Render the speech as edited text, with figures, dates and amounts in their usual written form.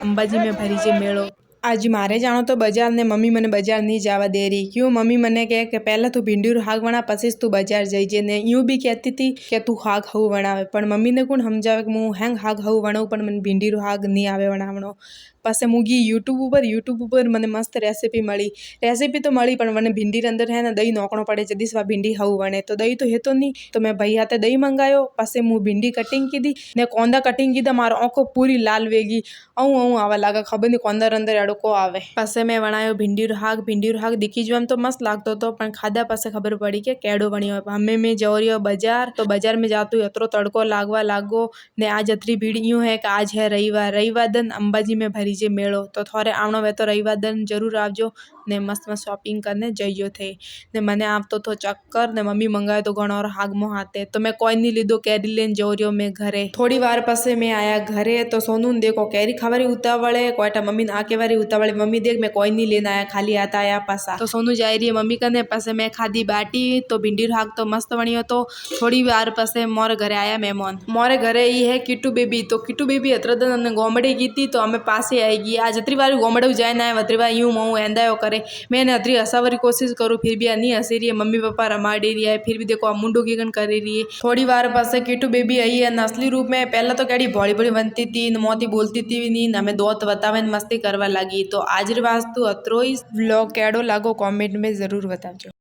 अंबाजी में भरी जे मेड़ो। आज मारे जानो तो बाजार ने मम्मी मने बाजार नहीं जावा दे रही। क्यों? मम्मी मने कहे कि पहले तू भिंडी रो हाग बना पछी तू बाजार जाइजे ने यूं भी कहती थी कि तू हाग हऊ बनावे पण मम्मी ने कोण समझावे कि हूँ हेंग हाग हऊ बनाऊं पण मने भिंडी रो हाग नहीं आवे बनावणो। पासे मुगी यूट्यूब पर मने मस्त रेसिपी तो मળી पण मने भिंडी रे अंदर है ना दही नोकणो पड़े जदी स्वा भिंडी हऊ बने तो दही तो हेतो नहीं तो मैं भाई हाथे दही मंगायो। पासे मु भिंडी कटिंग कीधी ने कोंदा कटिंग कीधा मारो आंखों पूरी लाल वेगी अऊ आवा लागा खबर नहीं कोंदा अंदर एड़ो को आवे। पासे मैं बनायो भिंडी रो हाग दिखी जो तो मस्त लागतो तो पण खाधा पासे खबर पड़ी के केड़ो बणियो। हमें मैं जाओ रियो बाजार तो बाजार में जातू अतरो तड़को लागवा लागो ने आज अतरी भीड़ यूं है कि आज है रविवार दिन अंबाजी में भरी जे मेड़ो तो थोड़े आवणो वे तो रविवार दिन जरूर आवजो ने मस्त शॉपिंग करने जइयो थे ने मने आवतो तो चक्कर ने मम्मी मंगायो तो घणो हाग मो हाथे तो मैं कोई नहीं लीधो कैरी लेन जो रियो मैं घरे। थोड़ी वार पासे मैं आया घरे तो सोनू ने देखो कैरी खावारी उतावळे कोईटा मम्मी ने आके वारी उतावळे मम्मी देख मैं कोई नहीं लेन आया खाली आता आया पासा तो सोनू जाई रही मम्मी कने पासे मैं खाधी बाटी तो भिंडी रो हाग तो मस्त बणियो तो थोड़ी वार पासे मोरे घरे आया मेहमान मोरे घरे ई है किट्टू बेबी तो किट्टू बेबी अत्र दिन गोमड़े की थी तो हमें पासे आएगी आज अतरी बार गोमड़े जाए ना अतरी बार यूं मऊ एंदायो करे मैंने अतरी हसावरी कोशिश करूँ फिर भी नहीं हंसी रही है मम्मी पापा रमाड़ी रही है फिर भी देखो मुंडो गिगन कर रही है। थोड़ी बार पासे किट्टू बेबी आई है असली रूप में पहले तो कैडी भोली भोली बनती थी मोती बोलती थी नहीं हमें दोत बतावे मस्ती करवा लगी तो आज वास्तु अतरो ही व्लॉग कैडो लागो कमेंट में जरूर बताओ।